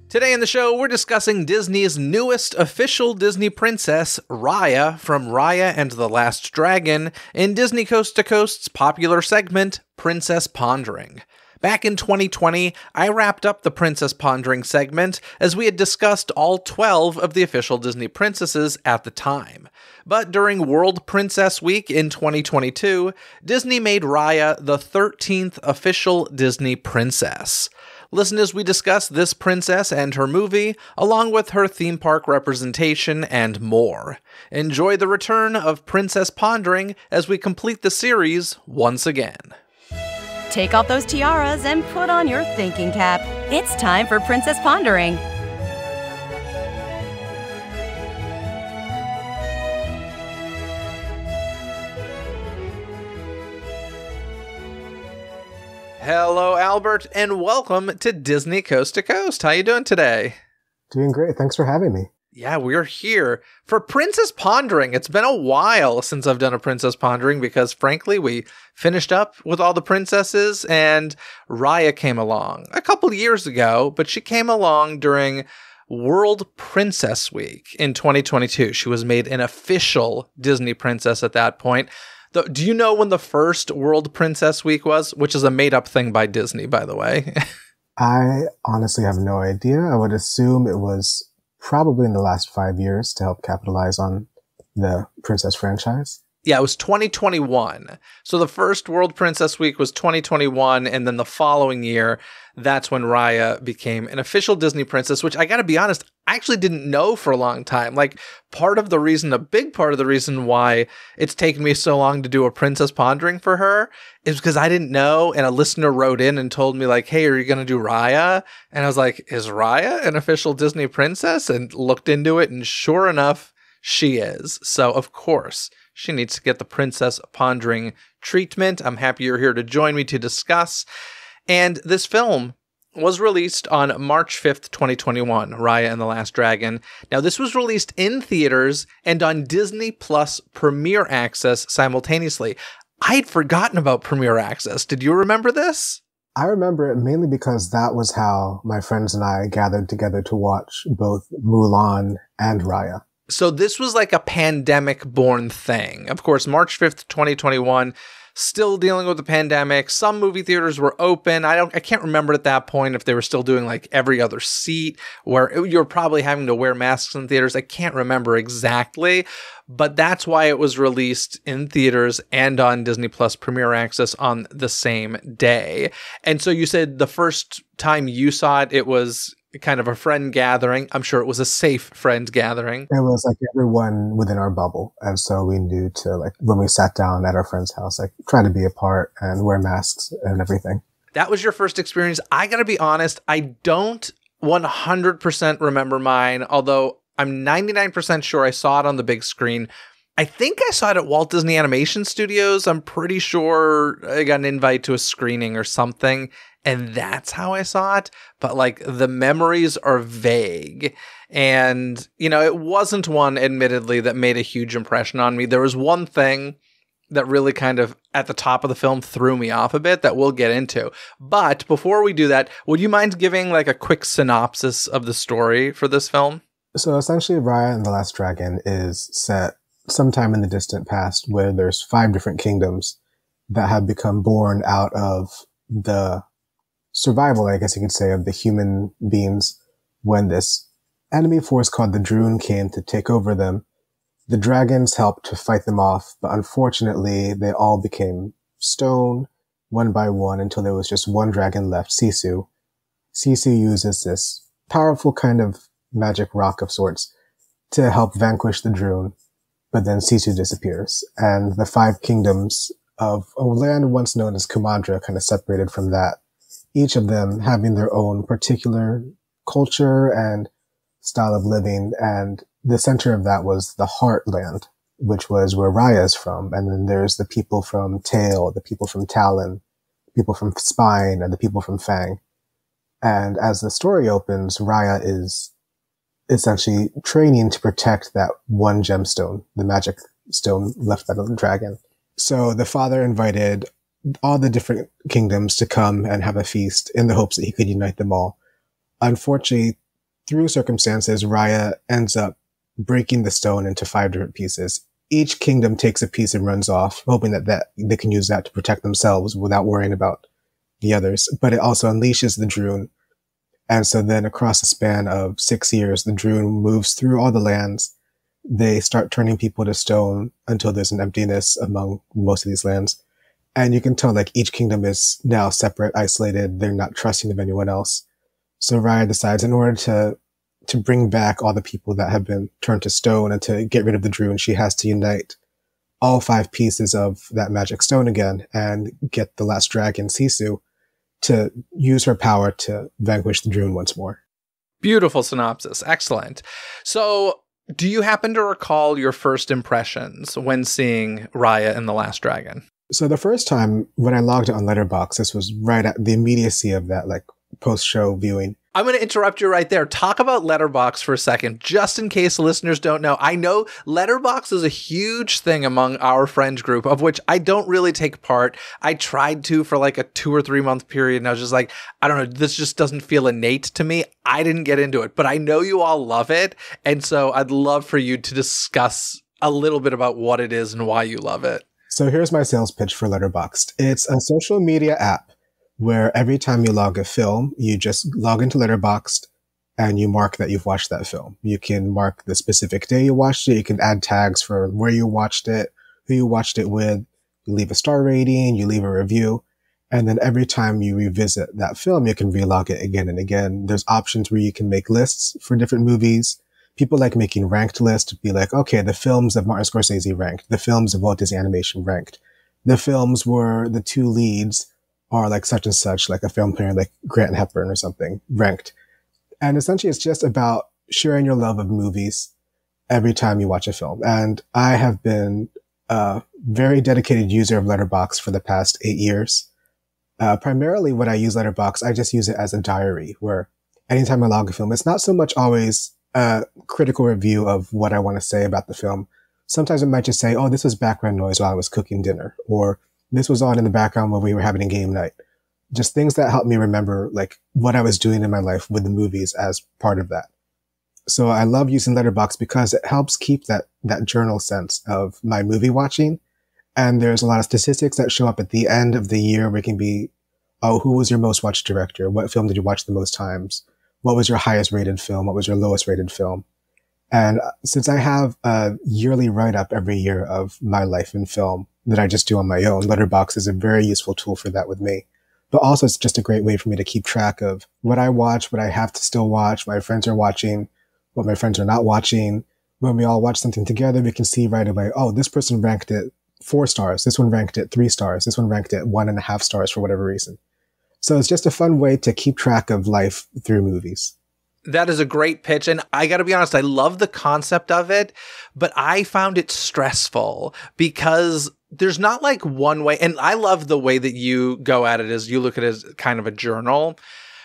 Today in the show, we're discussing Disney's newest official Disney princess, Raya, from Raya and the Last Dragon, in Disney Coast to Coast's popular segment, Princess Pondering. Back in 2020, I wrapped up the Princess Pondering segment as we had discussed all 12 of the official Disney princesses at the time. But during World Princess Week in 2022, Disney made Raya the 13th official Disney princess. Listen as we discuss this princess and her movie, along with her theme park representation and more. Enjoy the return of Princess Pondering as we complete the series once again. Take off those tiaras and put on your thinking cap. It's time for Princess Pondering. Hello, Albert, and welcome to Disney Coast to Coast. How you doing today? Doing great. Thanks for having me. Yeah, we're here for Princess Pondering. It's been a while since I've done a Princess Pondering because, frankly, we finished up with all the princesses and Raya came along a couple years ago, but she came along during World Princess Week in 2022. She was made an official Disney princess at that point. Do you know when the first World Princess Week was? Which is a made-up thing by Disney, by the way. I honestly have no idea. I would assume it was probably in the last 5 years to help capitalize on the Princess franchise. Yeah, it was 2021. So the first World Princess Week was 2021, and then the following year, that's when Raya became an official Disney princess, which I gotta be honest, I actually didn't know for a long time. Like, a big part of the reason why it's taken me so long to do a Princess Pondering for her is because I didn't know, and a listener wrote in and told me, like, hey, are you gonna do Raya? And I was like, is Raya an official Disney princess? And looked into it, and sure enough, she is. So, of course, she needs to get the Princess Pondering treatment. I'm happy you're here to join me to discuss. And this film was released on March 5th, 2021, Raya and the Last Dragon. Now, this was released in theaters and on Disney Plus Premier Access simultaneously. I'd forgotten about Premier Access. Did you remember this? I remember it mainly because that was how my friends and I gathered together to watch both Mulan and Raya. So this was like a pandemic-born thing. Of course, March 5th, 2021, still dealing with the pandemic. Some movie theaters were open. I can't remember at that point if they were still doing like every other seat where you're probably having to wear masks in theaters. I can't remember exactly, but that's why it was released in theaters and on Disney Plus Premier Access on the same day. And so you said the first time you saw it, it was kind of a friend gathering. I'm sure it was a safe friend gathering. It was like everyone within our bubble. And so we knew to, like, when we sat down at our friend's house, like, try to be apart and wear masks and everything. That was your first experience. I gotta be honest, I don't 100% remember mine, although I'm 99% sure I saw it on the big screen. I think I saw it at Walt Disney Animation Studios. I'm pretty sure I got an invite to a screening or something, and that's how I saw it. But, like, the memories are vague. And, you know, it wasn't one, admittedly, that made a huge impression on me. There was one thing that really kind of, at the top of the film, threw me off a bit that we'll get into. But before we do that, would you mind giving, like, a quick synopsis of the story for this film? So essentially, Raya and the Last Dragon is set sometime in the distant past where there's 5 different kingdoms that have become born out of the survival, I guess you could say, of the human beings when this enemy force called the Droon came to take over them. The dragons helped to fight them off, but unfortunately they all became stone one by one until there was just one dragon left, Sisu. Sisu uses this powerful kind of magic rock of sorts to help vanquish the Droon. But then Sisu disappears, and the 5 kingdoms of a land once known as Kumandra kind of separated from that, each of them having their own particular culture and style of living, and the center of that was the Heartland, which was where Raya is from, and then there's the people from Tail, the people from Talon, people from Spine, and the people from Fang. And as the story opens, Raya is essentially training to protect that one gemstone, the magic stone left by the dragon. So the father invited all the different kingdoms to come and have a feast in the hopes that he could unite them all. Unfortunately, through circumstances, Raya ends up breaking the stone into 5 different pieces. Each kingdom takes a piece and runs off, hoping that they can use that to protect themselves without worrying about the others. But it also unleashes the Droon. And so then across a span of 6 years, the Droon moves through all the lands. They start turning people to stone until there's an emptiness among most of these lands. And you can tell like each kingdom is now separate, isolated. They're not trusting of anyone else. So Raya decides in order to bring back all the people that have been turned to stone and to get rid of the Droon, she has to unite all 5 pieces of that magic stone again and get the last dragon, Sisu, to use her power to vanquish the Droon once more. Beautiful synopsis. Excellent. So do you happen to recall your first impressions when seeing Raya and the Last Dragon? So the first time when I logged it on Letterboxd, this was right at the immediacy of that like post-show viewing. I'm going to interrupt you right there. Talk about Letterboxd for a second, just in case listeners don't know. I know Letterboxd is a huge thing among our friends group, of which I don't really take part. I tried to for like a 2 or 3 month period, and I was just like, I don't know, this just doesn't feel innate to me. I didn't get into it, but I know you all love it. And so I'd love for you to discuss a little bit about what it is and why you love it. So here's my sales pitch for Letterboxd. It's a social media app where every time you log a film, you just log into Letterboxd and you mark that you've watched that film. You can mark the specific day you watched it. You can add tags for where you watched it, who you watched it with. You leave a star rating, you leave a review. And then every time you revisit that film, you can relog it again and again. There's options where you can make lists for different movies. People like making ranked lists, be like, okay, the films of Martin Scorsese ranked, the films of Walt Disney Animation ranked, the films where the 2 leads are like such and such, like a film player like Grant Hepburn or something, ranked. And essentially it's just about sharing your love of movies every time you watch a film. And I have been a very dedicated user of Letterboxd for the past 8 years. Primarily when I use Letterboxd, I just use it as a diary where anytime I log a film, it's not so much always a critical review of what I want to say about the film. Sometimes it might just say, oh, this was background noise while I was cooking dinner, or this was on in the background when we were having a game night. Just things that help me remember like what I was doing in my life with the movies as part of that. So I love using Letterboxd because it helps keep that journal sense of my movie watching. And there's a lot of statistics that show up at the end of the year where it can be, oh, who was your most watched director? What film did you watch the most times? What was your highest rated film? What was your lowest rated film? And since I have a yearly write-up every year of my life in film that I just do on my own, Letterboxd is a very useful tool for that with me. But also it's just a great way for me to keep track of what I watch, what I have to still watch, what my friends are watching, what my friends are not watching. When we all watch something together, we can see right away, oh, this person ranked it 4 stars. This one ranked it 3 stars. This one ranked it 1.5 stars for whatever reason. So it's just a fun way to keep track of life through movies. That is a great pitch. And I got to be honest, I love the concept of it, but I found it stressful because there's not like one way. And I love the way that you go at it as you look at it as kind of a journal.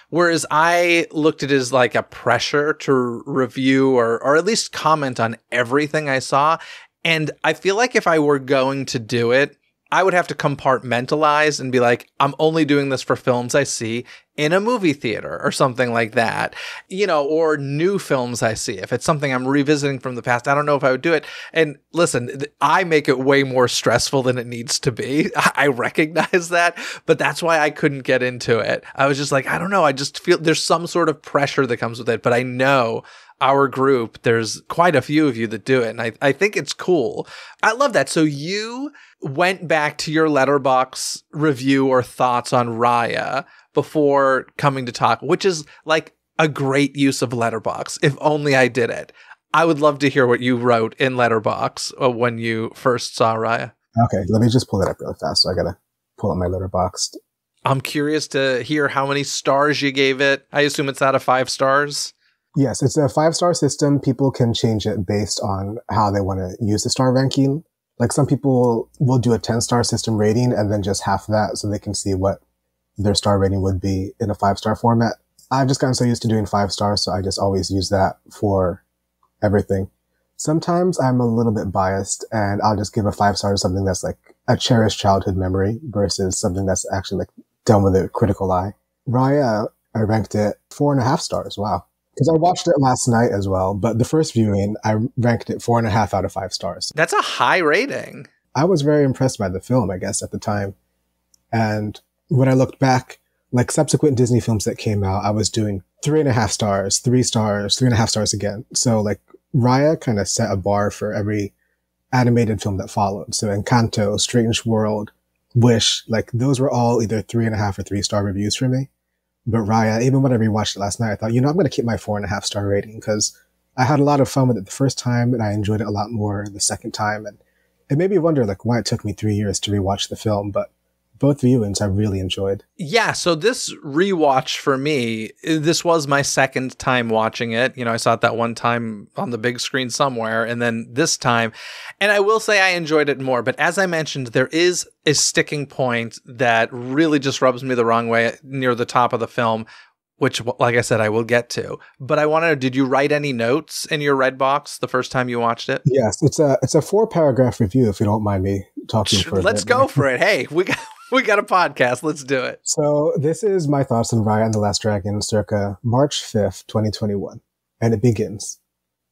Whereas I looked at it as like a pressure to review or at least comment on everything I saw. And I feel like if I were going to do it, I would have to compartmentalize and be like, I'm only doing this for films I see in a movie theater or something like that, you know, or new films I see. If it's something I'm revisiting from the past, I don't know if I would do it. And listen, I make it way more stressful than it needs to be. I recognize that, but that's why I couldn't get into it. I was just like, I don't know. I just feel there's some sort of pressure that comes with it, but I know our group, there's quite a few of you that do it. And I think it's cool. I love that. So you went back to your Letterboxd review or thoughts on Raya before coming to talk, which is like a great use of Letterboxd. If only I did it. I would love to hear what you wrote in Letterboxd when you first saw Raya. Okay, let me just pull that up really fast. So I gotta pull up my Letterboxd. I'm curious to hear how many stars you gave it. I assume it's out of 5 stars. Yes, it's a 5-star system. People can change it based on how they want to use the star ranking. Like some people will do a 10-star system rating and then just half that so they can see what their star rating would be in a 5-star format. I've just gotten so used to doing 5 stars, so I just always use that for everything. Sometimes I'm a little bit biased and I'll just give a 5 star to something that's like a cherished childhood memory versus something that's actually like done with a critical eye. Raya, I ranked it 4.5 stars. Wow. Because I watched it last night as well, but the first viewing, I ranked it 4.5 out of 5 stars. That's a high rating. I was very impressed by the film, I guess, at the time. And when I looked back, like subsequent Disney films that came out, I was doing 3.5 stars, 3 stars, 3.5 stars again. So like Raya kind of set a bar for every animated film that followed. So Encanto, Strange World, Wish, like those were all either 3.5 or 3-star reviews for me. But Raya, even when I rewatched it last night, I thought, I'm going to keep my 4.5 star rating because I had a lot of fun with it the first time and I enjoyed it a lot more the second time. And it made me wonder like why it took me 3 years to rewatch the film, but both viewings I really enjoyed. Yeah, so this rewatch for me, this was my second time watching it. I saw it that one time on the big screen somewhere, and then this time. And I will say I enjoyed it more. But as I mentioned, there is a sticking point that really just rubs me the wrong way near the top of the film, which, like I said, I will get to. But I want to know, did you write any notes in your red box the first time you watched it? Yes, it's a 4-paragraph review, if you don't mind me talking for a bit. Let's go for it. Hey, we got a podcast. Let's do it. So this is my thoughts on Raya and the Last Dragon circa March 5th, 2021. And it begins.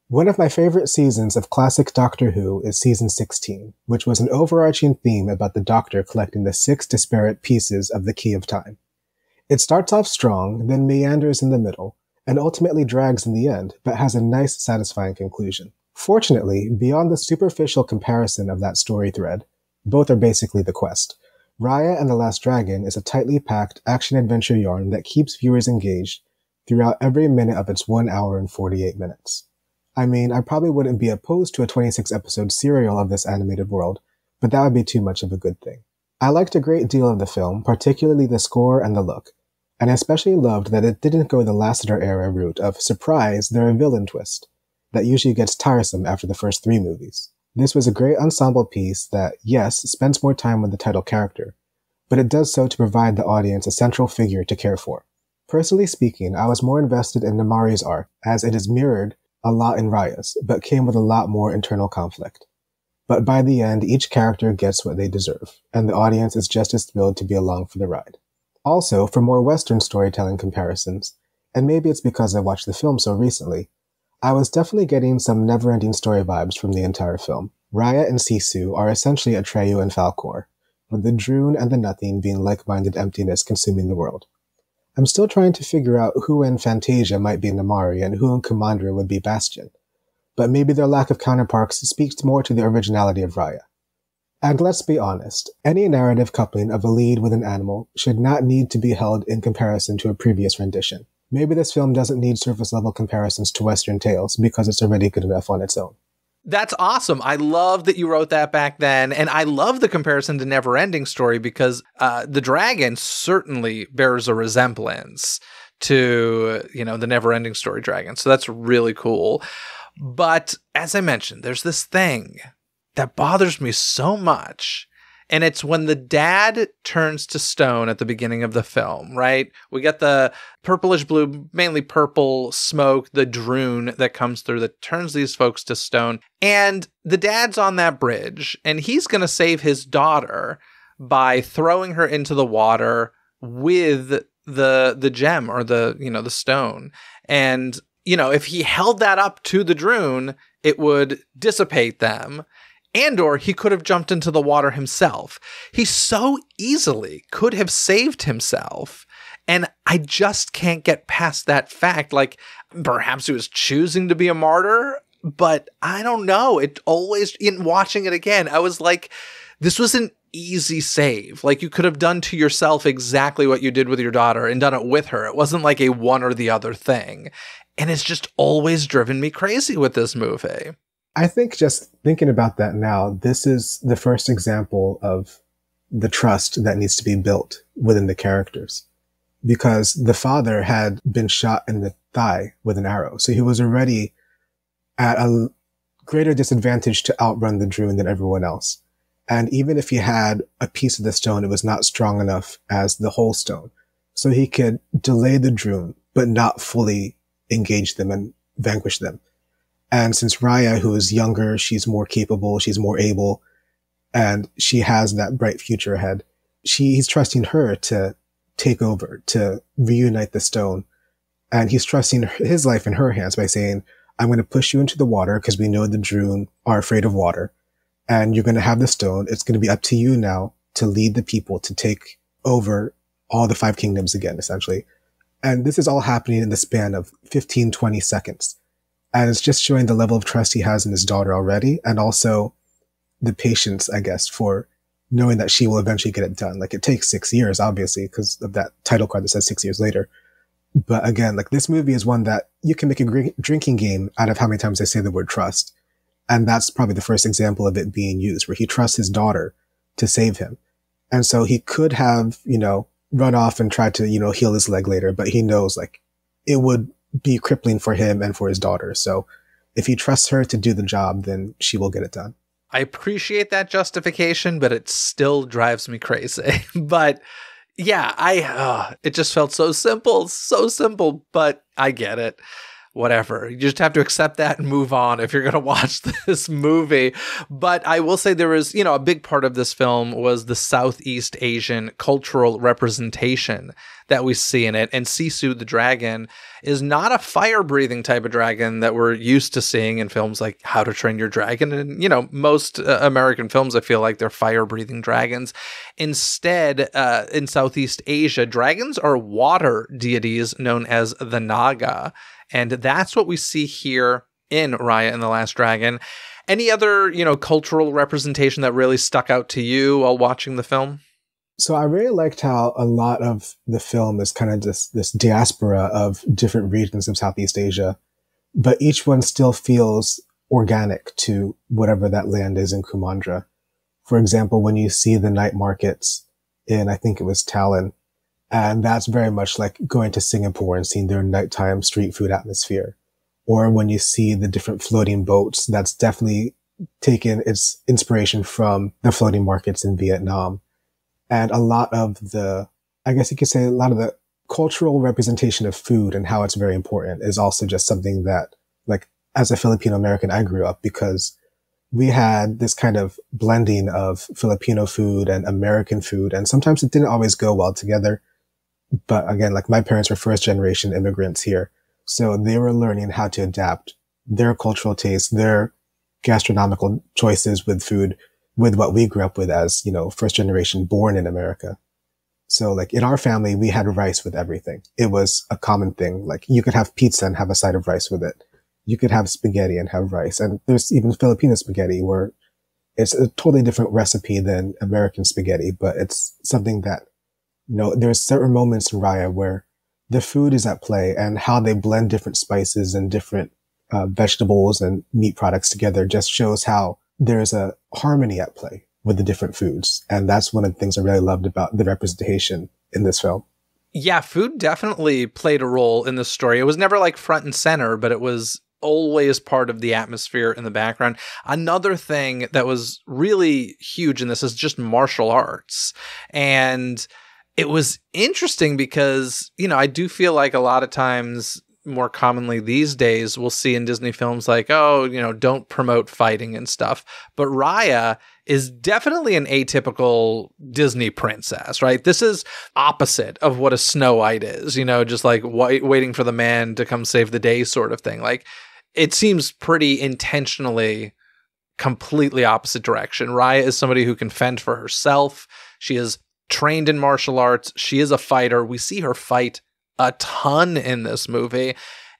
One of my favorite seasons of classic Doctor Who is season 16, which was an overarching theme about the Doctor collecting the 6 disparate pieces of the Key of Time. It starts off strong, then meanders in the middle, and ultimately drags in the end, but has a nice, satisfying conclusion. Fortunately, beyond the superficial comparison of that story thread, both are basically the quest. Raya and the Last Dragon is a tightly packed action-adventure yarn that keeps viewers engaged throughout every minute of its 1 hour and 48 minutes. I mean, I probably wouldn't be opposed to a 26-episode serial of this animated world, but that would be too much of a good thing. I liked a great deal of the film, particularly the score and the look, and I especially loved that it didn't go the Lasseter-era route of, surprise, they're a villain twist, that usually gets tiresome after the first 3 movies. This was a great ensemble piece that, yes, spends more time with the title character, but it does so to provide the audience a central figure to care for. Personally speaking, I was more invested in Namari's arc, as it is mirrored a lot in Raya's, but came with a lot more internal conflict. But by the end, each character gets what they deserve, and the audience is just as thrilled to be along for the ride. Also, for more Western storytelling comparisons, and maybe it's because I watched the film so recently, I was definitely getting some never-ending story vibes from the entire film. Raya and Sisu are essentially Atreyu and Falkor, with the Droon and the Nothing being like-minded emptiness consuming the world. I'm still trying to figure out who in Fantasia might be Namari and who in Commander would be Bastion, but maybe their lack of counterparts speaks more to the originality of Raya. And let's be honest, any narrative coupling of a lead with an animal should not need to be held in comparison to a previous rendition. Maybe this film doesn't need surface-level comparisons to Western tales because it's already good enough on its own. That's awesome. I love that you wrote that back then. And I love the comparison to Neverending Story because the dragon certainly bears a resemblance to, the Neverending Story dragon. So that's really cool. But as I mentioned, there's this thing that bothers me so much. And it's when the dad turns to stone at the beginning of the film, right? We get the purplish blue, mainly purple smoke, the Droon that comes through that turns these folks to stone. And the dad's on that bridge and he's going to save his daughter by throwing her into the water with the gem or the stone. And, if he held that up to the Droon, it would dissipate them. And/or he could have jumped into the water himself. He so easily could have saved himself. And I just can't get past that fact. Like, perhaps he was choosing to be a martyr, but I don't know. It always, in watching it again, I was like, this was an easy save. Like, you could have done to yourself exactly what you did with your daughter and done it with her. It wasn't like a one or the other thing. And it's just always driven me crazy with this movie. I think just thinking about that now, this is the first example of the trust that needs to be built within the characters. Because the father had been shot in the thigh with an arrow. So he was already at a greater disadvantage to outrun the Droon than everyone else. And even if he had a piece of the stone, it was not strong enough as the whole stone. So he could delay the Droon, but not fully engage them and vanquish them. And since Raya, who is younger, she's more capable, she's more able, and she has that bright future ahead, he's trusting her to take over, to reunite the stone, And he's trusting his life in her hands by saying, I'm going to push you into the water because we know the Droon are afraid of water. And you're going to have the stone. It's going to be up to you now to lead the people to take over all the 5 kingdoms again, essentially. And this is all happening in the span of 15, 20 seconds. And it's just showing the level of trust he has in his daughter already. And also the patience, I guess, for knowing that she will eventually get it done. Like, it takes 6 years, obviously, because of that title card that says 6 years later. But again, like, this movie is one that you can make a drinking game out of how many times they say the word trust. And that's probably the first example of it being used, where he trusts his daughter to save him. And so he could have, run off and try to, heal his leg later, but he knows, like, it would be crippling for him and for his daughter. So if he trusts her to do the job, then she will get it done. I appreciate that justification, but it still drives me crazy. But yeah, it just felt so simple, but I get it. Whatever. You just have to accept that and move on if you're going to watch this movie. But I will say there was, a big part of this film was the Southeast Asian cultural representation that we see in it. And Sisu the dragon is not a fire-breathing type of dragon that we're used to seeing in films like How to Train Your Dragon. And, most American films, I feel like they're fire-breathing dragons. Instead, in Southeast Asia, dragons are water deities known as the Naga. And that's what we see here in Raya and the Last Dragon. Any other, cultural representation that really stuck out to you while watching the film? So I really liked how a lot of the film is kind of this diaspora of different regions of Southeast Asia, but each one still feels organic to whatever that land is in Kumandra. For example, when you see the night markets in, I think it was Talon, and that's very much like going to Singapore and seeing their nighttime street food atmosphere. Or when you see the different floating boats, that's definitely taken its inspiration from the floating markets in Vietnam. And a lot of the, I guess you could say, a lot of the cultural representation of food and how it's very important is also just something that, like, as a Filipino American, I grew up because we had this kind of blending of Filipino food and American food. And sometimes it didn't always go well together. But again, like, my parents were first generation immigrants here. So they were learning how to adapt their cultural tastes, their gastronomical choices with food, with what we grew up with as, first generation born in America. So like, in our family, we had rice with everything. It was a common thing. Like, you could have pizza and have a side of rice with it. You could have spaghetti and have rice. And there's even Filipino spaghetti where it's a totally different recipe than American spaghetti, but it's something that, there's certain moments in Raya where the food is at play, and how they blend different spices and different vegetables and meat products together just shows how there's a harmony at play with the different foods. And that's one of the things I really loved about the representation in this film. Yeah, food definitely played a role in this story. It was never like front and center, but it was always part of the atmosphere in the background. Another thing that was really huge in this is just martial arts. And it was interesting because, I do feel like a lot of times, more commonly these days, we'll see in Disney films like, don't promote fighting and stuff. But Raya is definitely an atypical Disney princess, right? This is opposite of what a Snow White is, just like waiting for the man to come save the day sort of thing. Like, it seems pretty intentionally completely opposite direction. Raya is somebody who can fend for herself. She is trained in martial arts. She is a fighter. We see her fight a ton in this movie.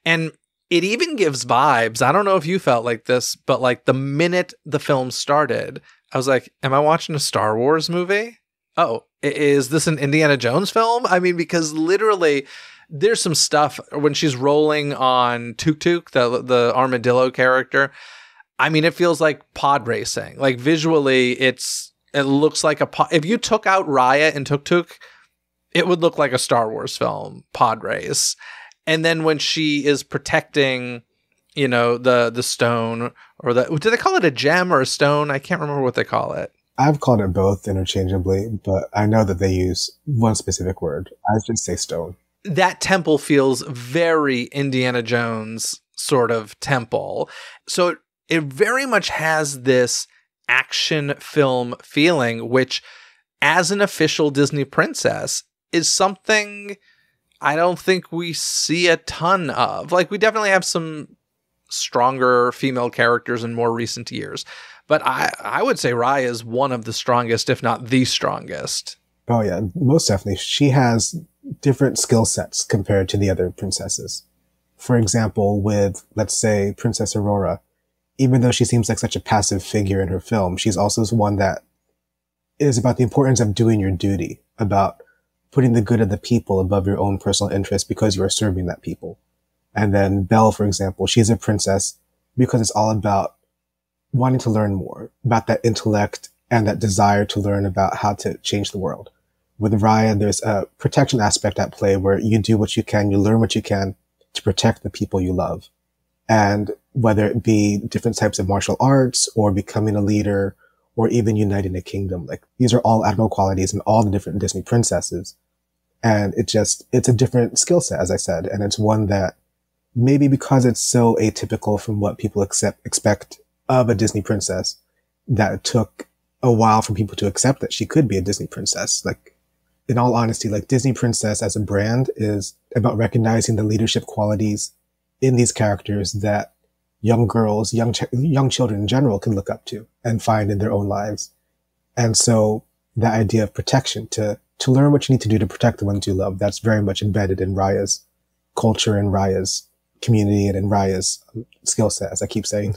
And it even gives vibes. I don't know if you felt like this, but like the minute the film started, I was like, am I watching a Star Wars movie? Oh, is this an Indiana Jones film? I mean, because literally there's some stuff when she's rolling on Tuk Tuk, the armadillo character. I mean, it feels like pod racing. Like, visually, it looks like if you took out Raya and Tuk Tuk, it would look like a Star Wars film, pod race. And then when she is protecting, the stone, or do they call it a gem or a stone? I can't remember what they call it. I've called it both interchangeably, but I know that they use one specific word. I should say stone. That temple feels very Indiana Jones sort of temple. So it very much has this action film feeling, which, as an official Disney princess, is something I don't think we see a ton of. Like, we definitely have some stronger female characters in more recent years. But I would say Raya is one of the strongest, if not the strongest. Oh yeah, most definitely. She has different skill sets compared to the other princesses. For example, with, let's say, Princess Aurora, even though she seems like such a passive figure in her film, she's also one that is about the importance of doing your duty, about putting the good of the people above your own personal interest because you are serving that people. And then Belle, for example, she's a princess because it's all about wanting to learn more, about that intellect and that desire to learn about how to change the world. With Raya, there's a protection aspect at play where you do what you can, you learn what you can to protect the people you love. And whether it be different types of martial arts or becoming a leader or even uniting a kingdom, like these are all admirable qualities in all the different Disney princesses. And it's a different skill set, as I said. And it's one that maybe because it's so atypical from what people expect of a Disney princess, that it took a while for people to accept that she could be a Disney princess. Like, in all honesty, like Disney princess as a brand is about recognizing the leadership qualities in these characters that young girls, young children in general can look up to and find in their own lives. And so that idea of protection, to learn what you need to do to protect the ones you love, that's very much embedded in Raya's culture and Raya's community and in Raya's skill set, as I keep saying.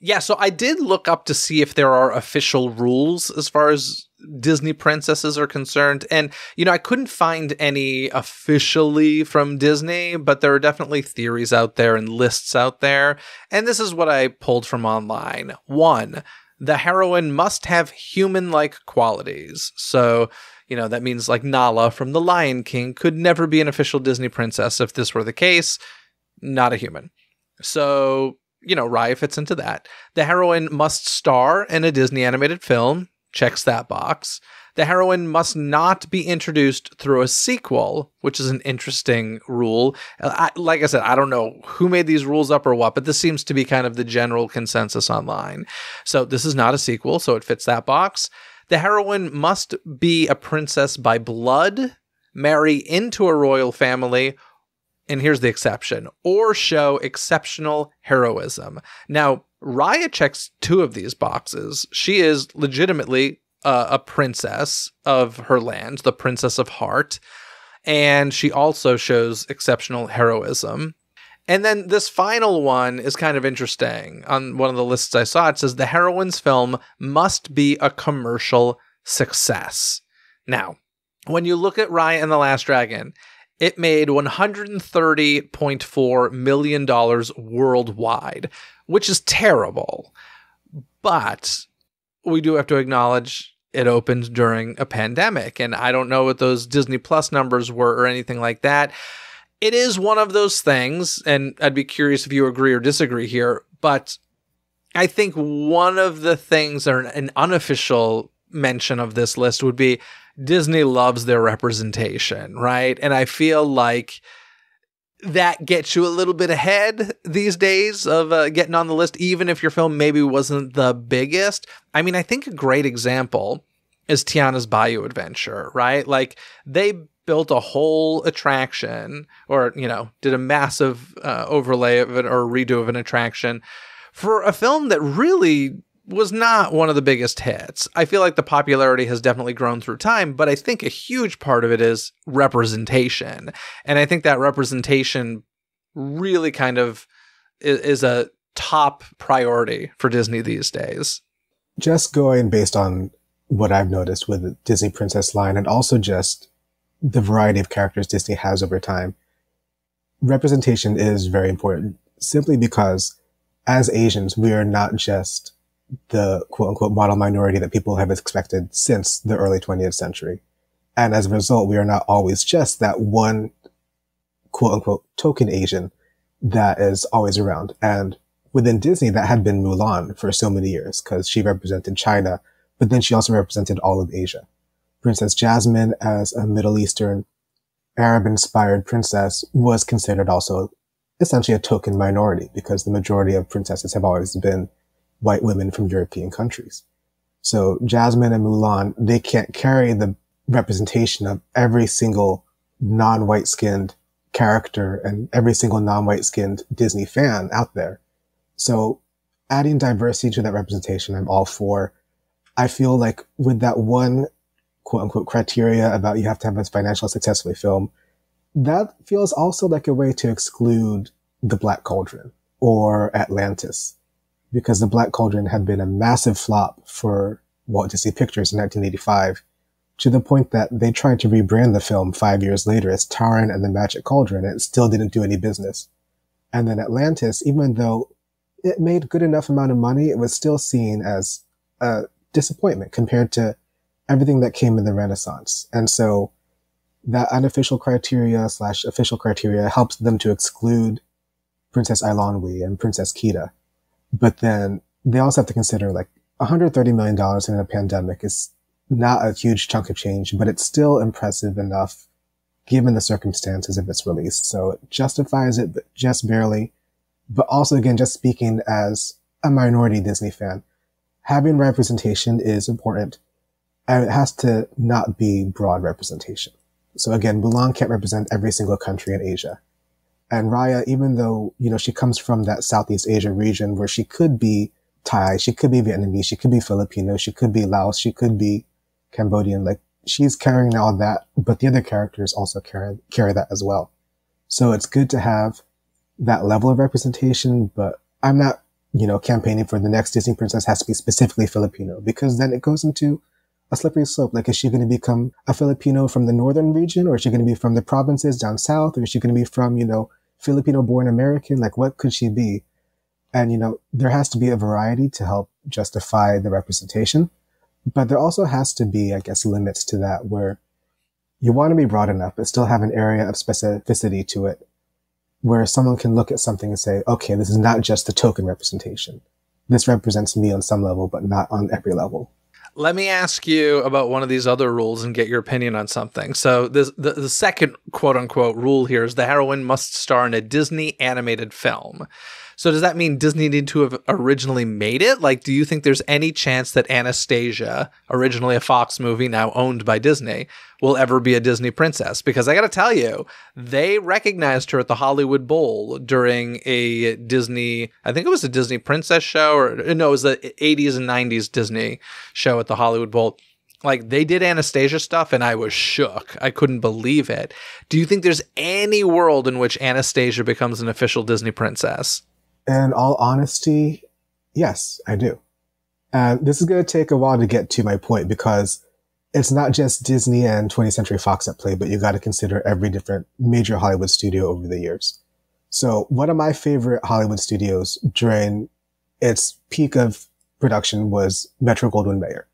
Yeah, so I did look up to see if there are official rules as far as Disney princesses are concerned. And, I couldn't find any officially from Disney, but there are definitely theories out there and lists out there. And this is what I pulled from online. 1, the heroine must have human-like qualities. So, that means like Nala from The Lion King could never be an official Disney princess if this were the case. Not a human. So, Raya fits into that. The heroine must star in a Disney animated film. Checks that box. The heroine must not be introduced through a sequel, which is an interesting rule. Like I said, I don't know who made these rules up or what, but this seems to be kind of the general consensus online. So this is not a sequel, so it fits that box. The heroine must be a princess by blood, marry into a royal family, and here's the exception, or show exceptional heroism. Now, Raya checks 2 of these boxes. She is legitimately a princess of her land, the Princess of Heart, and she also shows exceptional heroism. And then this final one is kind of interesting. On one of the lists I saw, it says the heroine's film must be a commercial success. Now, when you look at Raya and the Last Dragon, it made $130.4 million worldwide, which is terrible. But we do have to acknowledge it opened during a pandemic, and I don't know what those Disney Plus numbers were or anything like that. It is one of those things, and I'd be curious if you agree or disagree here, but I think one of the things, or an unofficial mention of this list, would be Disney loves their representation, right? And I feel like that gets you a little bit ahead these days of getting on the list, even if your film maybe wasn't the biggest. I mean, I think a great example is Tiana's Bayou Adventure, right? Like, they built a whole attraction, or, did a massive overlay of it or redo of an attraction for a film that really was not one of the biggest hits. I feel like the popularity has definitely grown through time, but I think a huge part of it is representation. And I think that representation really kind of is a top priority for Disney these days. Just going based on what I've noticed with the Disney Princess line, and also just the variety of characters Disney has over time, representation is very important, simply because as Asians, we are not just the quote-unquote model minority that people have expected since the early 20th century. And as a result, we are not always just that one quote-unquote token Asian that is always around. And within Disney, that had been Mulan for so many years, because she represented China, but then she also represented all of Asia. Princess Jasmine, as a Middle Eastern, Arab-inspired princess, was considered also essentially a token minority, because the majority of princesses have always been white women from European countries. So Jasmine and Mulan, they can't carry the representation of every single non-white skinned character and every single non-white skinned Disney fan out there. So adding diversity to that representation, I'm all for. I feel like with that one quote unquote criteria about you have to have a financially successful film, that feels also like a way to exclude the Black Cauldron or Atlantis, because the Black Cauldron had been a massive flop for Walt Disney Pictures in 1985, to the point that they tried to rebrand the film 5 years later as Taran and the Magic Cauldron, and it still didn't do any business. And then Atlantis, even though it made good enough amount of money, it was still seen as a disappointment compared to everything that came in the Renaissance. And so that unofficial criteria / official criteria helps them to exclude Princess Ailonwi and Princess Kida. But then they also have to consider like $130 million in a pandemic is not a huge chunk of change, but it's still impressive enough given the circumstances of its release. So it justifies it, but just barely. But also, again, just speaking as a minority Disney fan, having representation is important, and it has to not be broad representation. So again, Mulan can't represent every single country in Asia. And Raya, even though, she comes from that Southeast Asia region where she could be Thai, she could be Vietnamese, she could be Filipino, she could be Laos, she could be Cambodian, like she's carrying all that, but the other characters also carry that as well. So it's good to have that level of representation, but I'm not, campaigning for the next Disney princess has to be specifically Filipino, because then it goes into a slippery slope. Like, is she going to become a Filipino from the northern region, or is she going to be from the provinces down south, or is she going to be from, Filipino-born American? Like, what could she be? And, there has to be a variety to help justify the representation. But there also has to be, I guess, limits to that, where you want to be broad enough, but still have an area of specificity to it, where someone can look at something and say, okay, this is not just a token representation. This represents me on some level, but not on every level. Let me ask you about one of these other rules and get your opinion on something. So the second quote-unquote rule here is the heroine must star in a Disney animated film. So does that mean Disney needed to have originally made it? Like, do you think there's any chance that Anastasia, originally a Fox movie, now owned by Disney, will ever be a Disney princess? Because I got to tell you, they recognized her at the Hollywood Bowl during a Disney, I think it was a Disney princess show, or no, it was the 80s and 90s Disney show at the Hollywood Bowl. Like, they did Anastasia stuff, and I was shook. I couldn't believe it. Do you think there's any world in which Anastasia becomes an official Disney princess? In all honesty, yes, I do. And this is going to take a while to get to my point, because it's not just Disney and 20th Century Fox at play, but you got to consider every different major Hollywood studio over the years. So one of my favorite Hollywood studios during its peak of production was Metro-Goldwyn-Mayer.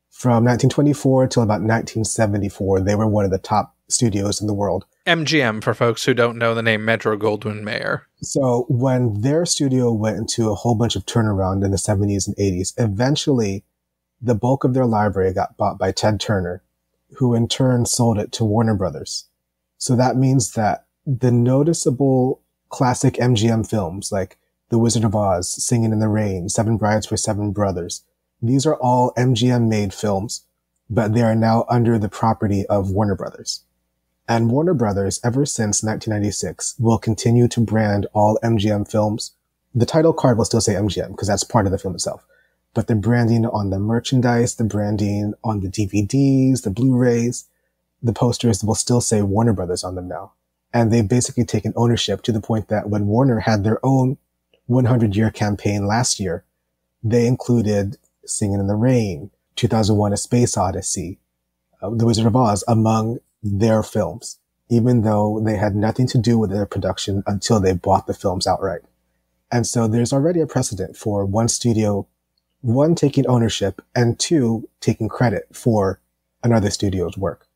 From 1924 till about 1974, they were one of the top studios in the world. MGM, for folks who don't know the name Metro-Goldwyn-Mayer. So when their studio went into a whole bunch of turnaround in the 70s and 80s, eventually the bulk of their library got bought by Ted Turner, who in turn sold it to Warner Brothers. So that means that the noticeable classic MGM films like The Wizard of Oz, Singing in the Rain, Seven Brides for Seven Brothers, these are all MGM-made films, but they are now under the property of Warner Brothers. And Warner Brothers, ever since 1996, will continue to brand all MGM films. The title card will still say MGM because that's part of the film itself. But the branding on the merchandise, the branding on the DVDs, the Blu-rays, the posters will still say Warner Brothers on them now. And they've basically taken ownership to the point that when Warner had their own 100-year campaign last year, they included Singing in the Rain, 2001: A Space Odyssey, The Wizard of Oz among their films, even though they had nothing to do with their production until they bought the films outright. And so there's already a precedent for one studio, one, taking ownership, and two, taking credit for another studio's work.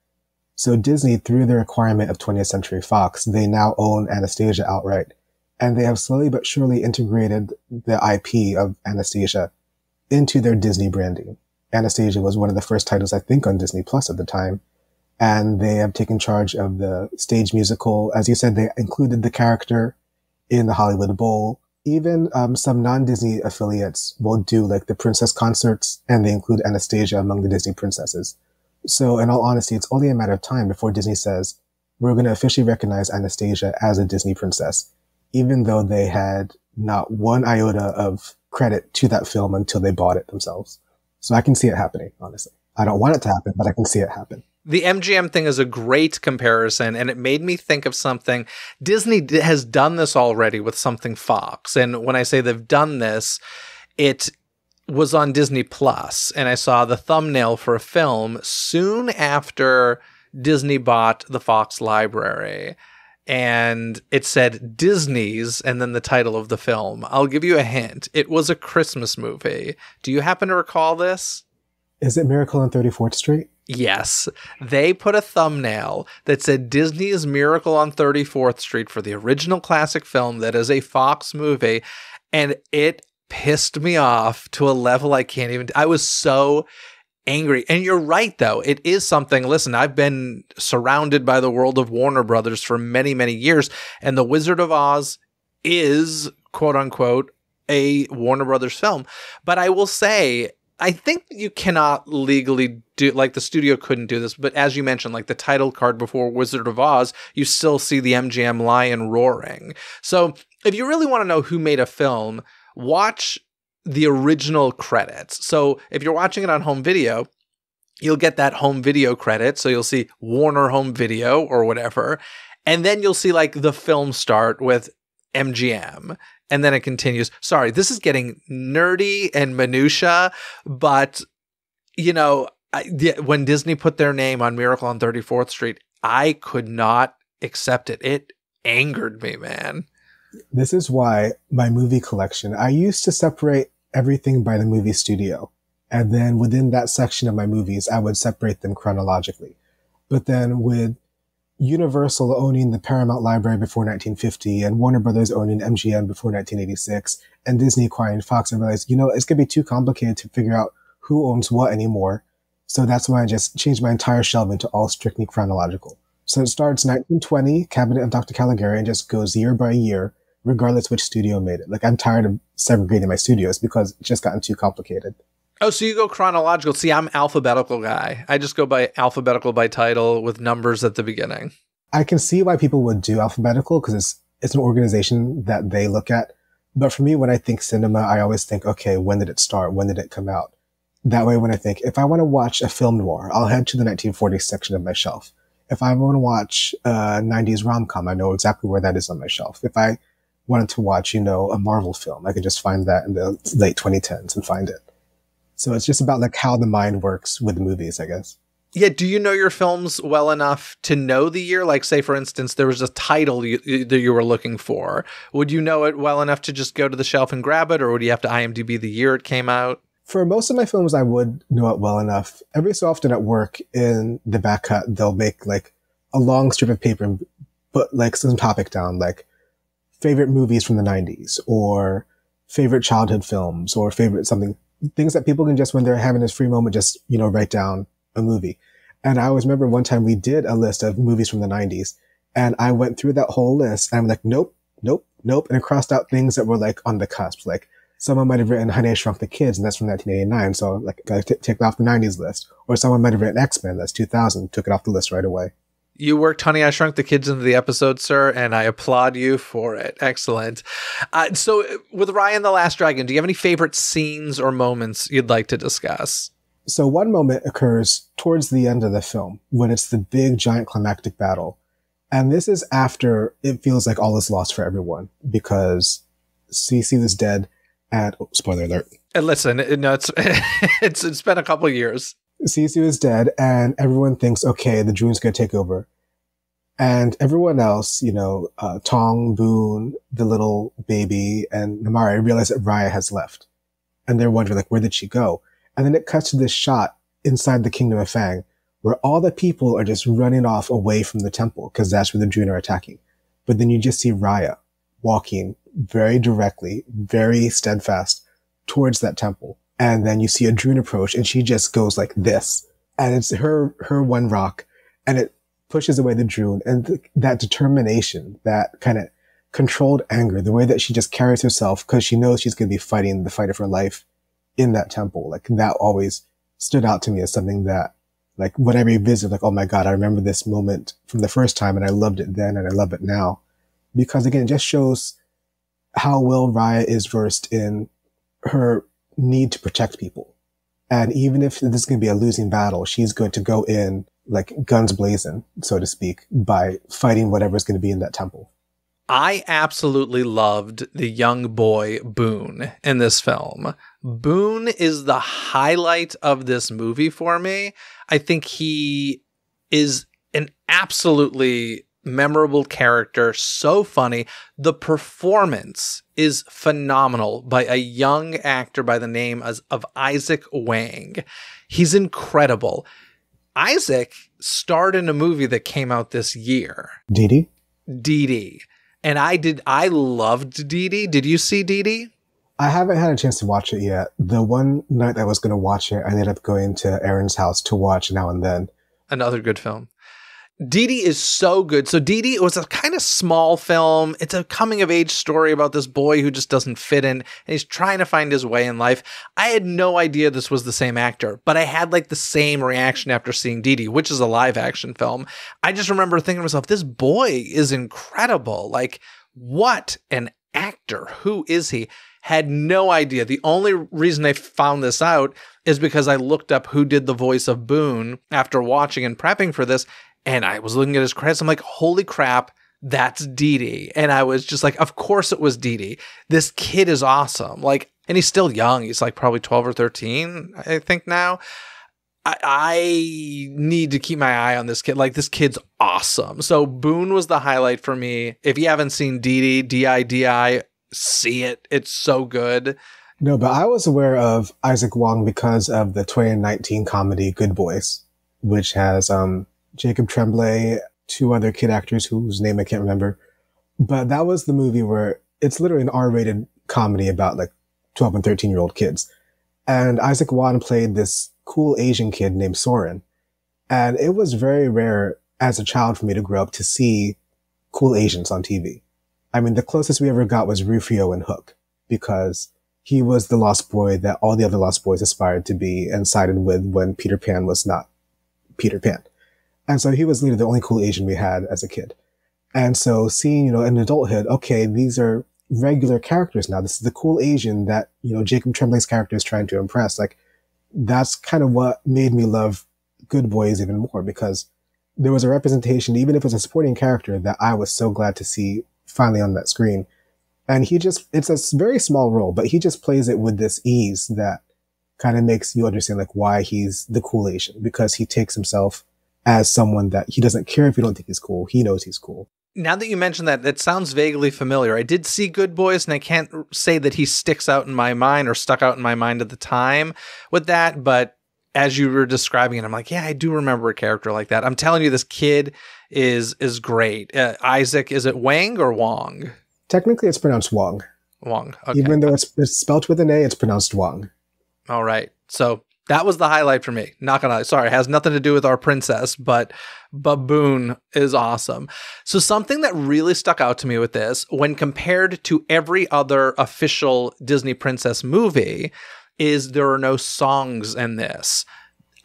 So Disney, through the requirement of 20th Century Fox, they now own Anastasia outright. And they have slowly but surely integrated the IP of Anastasia into their Disney branding. Anastasia was one of the first titles, I think, on Disney Plus at the time. And they have taken charge of the stage musical. As you said, they included the character in the Hollywood Bowl. Even some non-Disney affiliates will do like the princess concerts, and they include Anastasia among the Disney princesses. So in all honesty, it's only a matter of time before Disney says, we're going to officially recognize Anastasia as a Disney princess, even though they had not one iota of credit to that film until they bought it themselves. So I can see it happening, honestly. I don't want it to happen, but I can see it happen. The MGM thing is a great comparison, and it made me think of something. Disney has done this already with something Fox. And when I say they've done this, it was on Disney Plus, and I saw the thumbnail for a film soon after Disney bought the Fox library. And it said Disney's, and then the title of the film. I'll give you a hint. It was a Christmas movie. Do you happen to recall this? Is it Miracle on 34th Street? Yes. They put a thumbnail that said Disney's Miracle on 34th Street for the original classic film that is a Fox movie. And it pissed me off to a level I can't even... I was so angry. And you're right, though. It is something... Listen, I've been surrounded by the world of Warner Brothers for many, many years. And The Wizard of Oz is, quote unquote, a Warner Brothers film. But I will say... I think you cannot legally do, like the studio couldn't do this, but as you mentioned, like the title card before Wizard of Oz, you still see the MGM lion roaring. So if you really want to know who made a film, watch the original credits. So if you're watching it on home video, you'll get that home video credit. So you'll see Warner Home Video or whatever. And then you'll see like the film start with MGM. And then it continues. Sorry, this is getting nerdy and minutia, but, you know, when Disney put their name on Miracle on 34th Street, I could not accept it. It angered me, man. This is why my movie collection, I used to separate everything by the movie studio. And then within that section of my movies, I would separate them chronologically. But then with Universal owning the Paramount Library before 1950 and Warner Brothers owning MGM before 1986 and Disney acquiring Fox, I realized, you know, it's going to be too complicated to figure out who owns what anymore. So that's why I just changed my entire shelving to all strictly chronological. So it starts 1920, Cabinet of Dr. Caligari, and just goes year by year, regardless which studio made it. Like, I'm tired of segregating my studios because it's just gotten too complicated. Oh, so you go chronological. See, I'm alphabetical guy. I just go by alphabetical by title with numbers at the beginning. I can see why people would do alphabetical because it's an organization that they look at. But for me, when I think cinema, I always think, okay, when did it start? When did it come out? That way, when I think, if I want to watch a film noir, I'll head to the 1940s section of my shelf. If I want to watch a 90s rom-com, I know exactly where that is on my shelf. If I wanted to watch, you know, a Marvel film, I could just find that in the late 2010s and find it. So it's just about like how the mind works with movies, I guess. Yeah. Do you know your films well enough to know the year? Like, say, for instance, there was a title that you were looking for. Would you know it well enough to just go to the shelf and grab it? Or would you have to IMDb the year it came out? For most of my films, I would know it well enough. Every so often at work in the back cut, they'll make like a long strip of paper and put like some topic down, like favorite movies from the 90s or favorite childhood films or favorite something. Things that people can just, when they're having this free moment, just, you know, write down a movie. And I always remember one time we did a list of movies from the 90s and I went through that whole list and I'm like, nope, nope, nope. And I crossed out things that were like on the cusp. Like someone might have written Honey, I Shrunk the Kids and that's from 1989. So like, I take it off the 90s list. Or someone might have written X-Men, that's 2000, took it off the list right away. You worked Honey, I Shrunk the Kids into the episode, sir, and I applaud you for it. Excellent. So with Raya and the Last Dragon, do you have any favorite scenes or moments you'd like to discuss? So one moment occurs towards the end of the film when it's the big giant climactic battle. And this is after it feels like all is lost for everyone because Cece was dead and, oh, spoiler alert. And listen, no, it's been a couple of years. Cece was dead and everyone thinks, okay, the Druid's going to take over. And everyone else, you know, Tong, Boone, the little baby, and Namari realize that Raya has left. And they're wondering, like, where did she go? And then it cuts to this shot inside the Kingdom of Fang where all the people are just running off away from the temple because that's where the Druid are attacking. But then you just see Raya walking very directly, very steadfast towards that temple. And then you see a Druid approach and she just goes like this. And it's her one rock and it pushes away the Druid. And that determination, that kind of controlled anger, the way that she just carries herself because she knows she's going to be fighting the fight of her life in that temple. Like that always stood out to me as something that Like when I revisit, like, oh my God, I remember this moment from the first time and I loved it then and I love it now. Because again, it just shows how well Raya is versed in her need to protect people. And even if this is going to be a losing battle, she's going to go in like guns blazing, so to speak, by fighting whatever's going to be in that temple. I absolutely loved the young boy Boone in this film. Boone is the highlight of this movie for me. I think he is an absolutely memorable character, so funny. The performance is phenomenal by a young actor by the name of Isaac Wang. He's incredible. Isaac starred in a movie that came out this year. Dee Dee? Dee Dee. And I loved Dee Dee. Did you see Dee Dee? I haven't had a chance to watch it yet. The one night I was going to watch it, I ended up going to Aaron's house to watch Now and Then. Another good film. Dee Dee is so good. So Dee Dee was a kind of small film. It's a coming of age story about this boy who just doesn't fit in and he's trying to find his way in life. I had no idea this was the same actor, but I had like the same reaction after seeing Dee Dee, which is a live action film. I just remember thinking to myself, this boy is incredible. Like, what an actor. Who is he? Had no idea. The only reason I found this out is because I looked up who did the voice of Boone after watching and prepping for this. And I was looking at his credits. I'm like, holy crap, that's Dee Dee. And I was just like, of course it was Dee Dee. This kid is awesome. Like, and he's still young. He's like probably 12 or 13, I think now. I need to keep my eye on this kid. Like, this kid's awesome. So Boone was the highlight for me. If you haven't seen Dee Dee, D-I-D-I, see it. It's so good. No, but I was aware of Isaac Wong because of the 2019 comedy Good Boys, which has, Jacob Tremblay, two other kid actors whose name I can't remember. But that was the movie where it's literally an R-rated comedy about like 12 and 13-year-old kids. And Isaac Wan played this cool Asian kid named Soren. And it was very rare as a child for me to grow up to see cool Asians on TV. I mean, the closest we ever got was Rufio in Hook, because he was the lost boy that all the other lost boys aspired to be and sided with when Peter Pan was not Peter Pan. And so he was literally the only cool Asian we had as a kid. And so seeing, in adulthood, okay, these are regular characters now. This is the cool Asian that, Jacob Tremblay's character is trying to impress. Like, that's kind of what made me love Good Boys even more, because there was a representation, even if it was a supporting character, that I was so glad to see finally on that screen. And it's a very small role, but he just plays it with this ease that kind of makes you understand like why he's the cool Asian, because he takes himself as someone that he doesn't care if you don't think he's cool. He knows he's cool. Now that you mention that, it sounds vaguely familiar. I did see Good Boys, and I can't say that he sticks out in my mind or stuck out in my mind at the time with that, but as you were describing it, I'm like, yeah, I do remember a character like that. I'm telling you, this kid is great. Isaac, is it Wang or Wong? Technically, it's pronounced Wong. Wong, okay. Even though it's spelled with an A, it's pronounced Wong. All right. So that was the highlight for me. Not gonna lie. Sorry, it has nothing to do with our princess, but Boone is awesome. So something that really stuck out to me with this, when compared to every other official Disney princess movie, is there are no songs in this.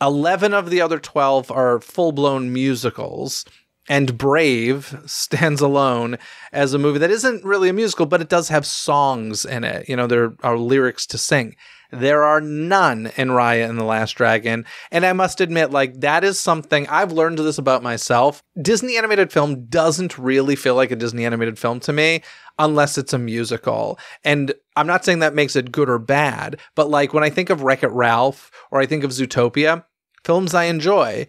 11 of the other 12 are full-blown musicals, and Brave stands alone as a movie that isn't really a musical, but it does have songs in it. There are lyrics to sing. There are none in Raya and the Last Dragon. And I must admit, like, that is something I've learned this about myself. Disney animated film doesn't really feel like a Disney animated film to me unless it's a musical. And I'm not saying that makes it good or bad, but like when I think of Wreck-It Ralph or I think of Zootopia, films I enjoy,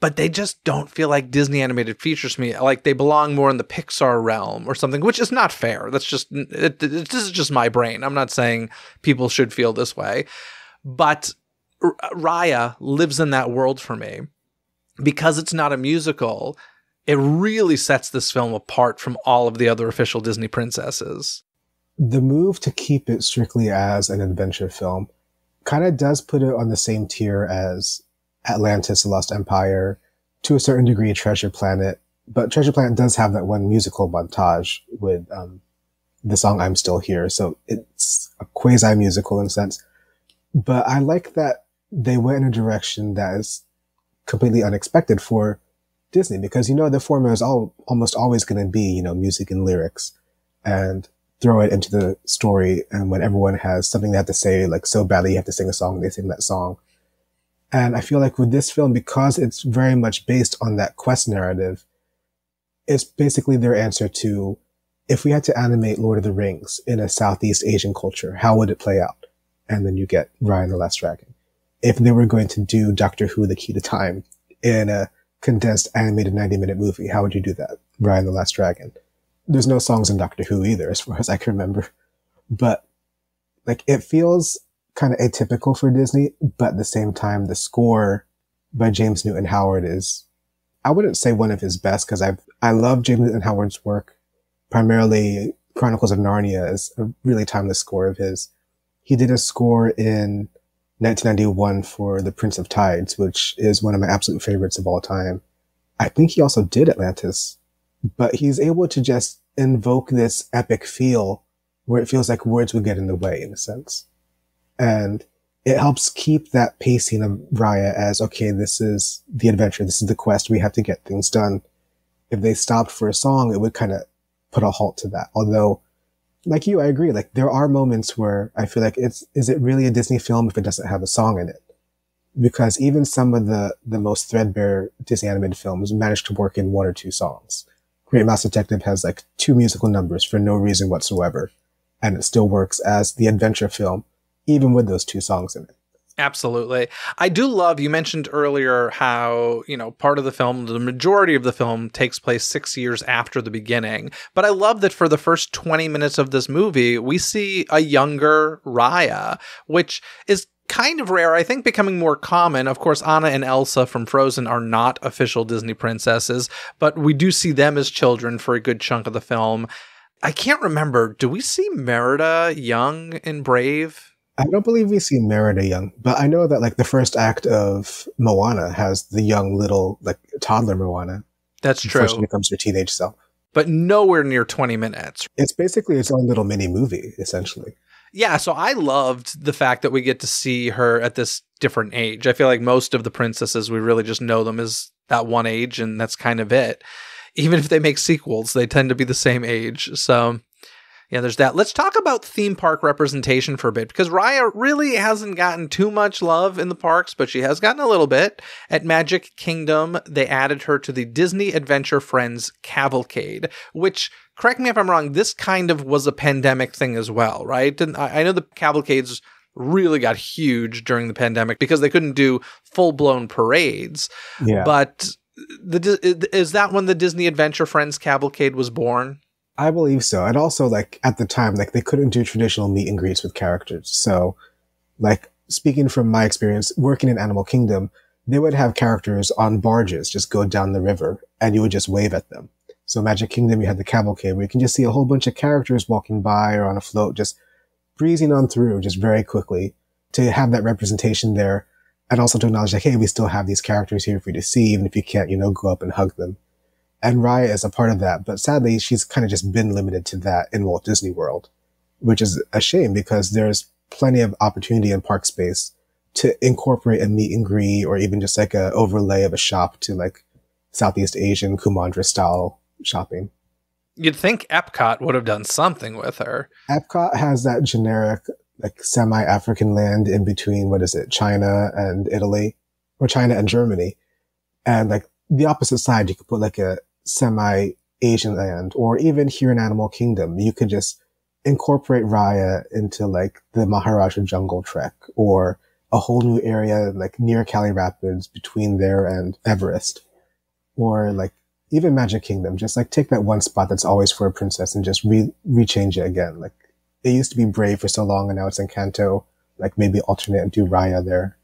but they just don't feel like Disney animated features to me. Like they belong more in the Pixar realm or something, which is not fair. That's just, this is just my brain. I'm not saying people should feel this way, but Raya lives in that world for me. Because it's not a musical, it really sets this film apart from all of the other official Disney princesses. The move to keep it strictly as an adventure film kind of does put it on the same tier as Atlantis, The Lost Empire, to a certain degree Treasure Planet, but Treasure Planet does have that one musical montage with the song I'm Still Here, so it's a quasi-musical in a sense. But I like that they went in a direction that is completely unexpected for Disney, because, the formula is almost always going to be, music and lyrics, and throw it into the story. And when everyone has something they have to say, like so badly, you have to sing a song, they sing that song. And I feel like with this film, because it's very much based on that quest narrative, it's basically their answer to, if we had to animate Lord of the Rings in a Southeast Asian culture, how would it play out? And then you get Raya and the Last Dragon. If they were going to do Doctor Who, The Key to Time in a condensed animated 90-minute movie, how would you do that? Raya and the Last Dragon. There's no songs in Doctor Who either, as far as I can remember. But like, it feels kind of atypical for Disney, but at the same time, the score by James Newton Howard is, I wouldn't say one of his best, because I love James Newton Howard's work. Primarily, Chronicles of Narnia is a really timeless score of his. He did a score in 1991 for The Prince of Tides, which is one of my absolute favorites of all time. I think he also did Atlantis, but he's able to just invoke this epic feel where it feels like words would get in the way, in a sense. And it helps keep that pacing of Raya as, okay, this is the adventure, this is the quest, we have to get things done. If they stopped for a song, it would kind of put a halt to that. Although, like you, I agree, like there are moments where I feel like is it really a Disney film if it doesn't have a song in it? Because even some of the most threadbare Disney animated films manage to work in one or two songs. Great Mouse Detective has like 2 musical numbers for no reason whatsoever, and it still works as the adventure film, even with those 2 songs in it. Absolutely. I do love, you mentioned earlier how, part of the film, the majority of the film takes place 6 years after the beginning. But I love that for the first 20 minutes of this movie, we see a younger Raya, which is kind of rare, I think becoming more common. Of course, Anna and Elsa from Frozen are not official Disney princesses, but we do see them as children for a good chunk of the film. I can't remember, do we see Merida young in Brave? I don't believe we see Merida young, but I know that like the first act of Moana has the young little like toddler Moana. That's true. Before she becomes her teenage self. But nowhere near 20 minutes. It's basically its own little mini movie, essentially. Yeah, so I loved the fact that we get to see her at this different age. I feel like most of the princesses, we really just know them as that one age, and that's kind of it. Even if they make sequels, they tend to be the same age. So yeah, there's that. Let's talk about theme park representation for a bit, because Raya really hasn't gotten too much love in the parks, but she has gotten a little bit. At Magic Kingdom, they added her to the Disney Adventure Friends Cavalcade, which, correct me if I'm wrong, this kind of was a pandemic thing as well, right? And I know the cavalcades really got huge during the pandemic because they couldn't do full-blown parades. Yeah. But is that when the Disney Adventure Friends Cavalcade was born? I believe so. And also, like, at the time, like, they couldn't do traditional meet and greets with characters. So, like, speaking from my experience working in Animal Kingdom, they would have characters on barges just go down the river, and you would just wave at them. So Magic Kingdom, you had the cavalcade, where you can just see a whole bunch of characters walking by or on a float, just breezing on through just very quickly, to have that representation there, and also to acknowledge, like, hey, we still have these characters here for you to see, even if you can't, go up and hug them. And Raya is a part of that, but sadly, she's kind of just been limited to that in Walt Disney World, which is a shame because there's plenty of opportunity in park space to incorporate a meet and greet or even just like a overlay of a shop to like Southeast Asian Kumandra style shopping. You'd think Epcot would have done something with her. Epcot has that generic like semi-African land in between, China and Italy, or China and Germany. And like the opposite side, you could put like a semi-Asian land, or even here in Animal Kingdom, you could just incorporate Raya into like the Maharaja Jungle Trek, or a whole new area like near Cali Rapids between there and Everest, or like even Magic Kingdom. Just like take that one spot that's always for a princess and just rechange it again. Like it used to be Brave for so long, and now it's Encanto. Like maybe alternate and do Raya there.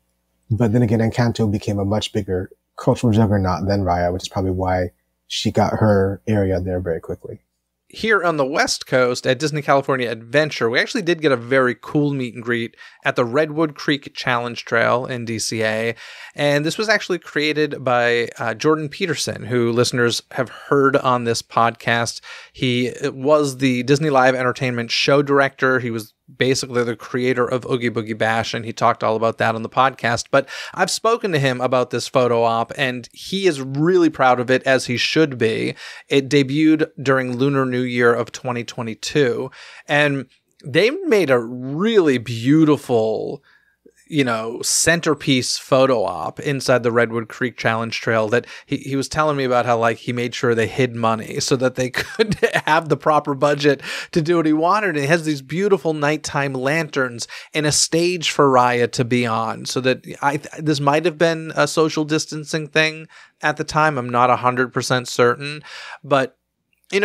But then again, Encanto became a much bigger cultural juggernaut than Raya, which is probably why she got her area there very quickly. Here on the West Coast at Disney California Adventure, we actually did get a very cool meet and greet at the Redwood Creek Challenge Trail in DCA. And this was actually created by Jordan Peterson, who listeners have heard on this podcast. He was the Disney Live Entertainment show director. He was basically the creator of Oogie Boogie Bash, and he talked all about that on the podcast. But I've spoken to him about this photo op, and he is really proud of it, as he should be. It debuted during Lunar New Year of 2022, and they made a really beautiful, centerpiece photo op inside the Redwood Creek Challenge Trail that he was telling me about, how like he made sure they hid money so that they could have the proper budget to do what he wanted. And it has these beautiful nighttime lanterns and a stage for Raya to be on, so that this might have been a social distancing thing at the time. I'm not 100% certain, but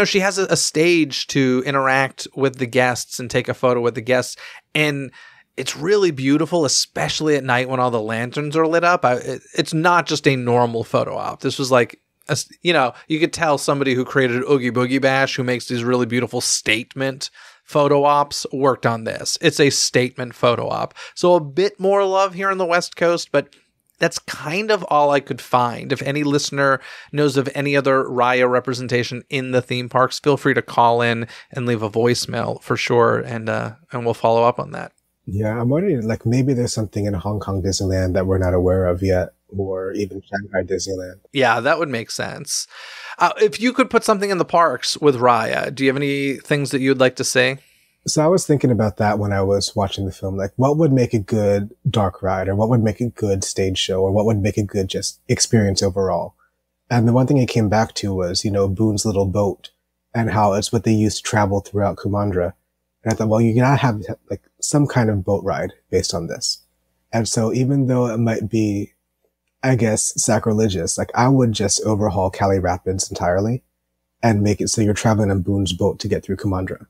she has a stage to interact with the guests and take a photo with the guests. And it's really beautiful, especially at night when all the lanterns are lit up. It's not just a normal photo op. This was like, you could tell somebody who created Oogie Boogie Bash, who makes these really beautiful statement photo ops, worked on this. It's a statement photo op. So a bit more love here on the West Coast, but that's kind of all I could find. If any listener knows of any other Raya representation in the theme parks, feel free to call in and leave a voicemail for sure, and we'll follow up on that. Yeah, I'm wondering, like, maybe there's something in Hong Kong Disneyland that we're not aware of yet, or even Shanghai Disneyland. Yeah, that would make sense. If you could put something in the parks with Raya, do you have any things that you'd like to say? So I was thinking about that when I was watching the film, like what would make a good dark ride, or what would make a good stage show, or what would make a good just experience overall. And the one thing I came back to was, Boone's little boat and how it's what they used to travel throughout Kumandra. And I thought, well, you gotta have like some kind of boat ride based on this. And so even though it might be, I guess, sacrilegious, like I would just overhaul Cali Rapids entirely and make it so you're traveling on Boone's boat to get through Kumandra.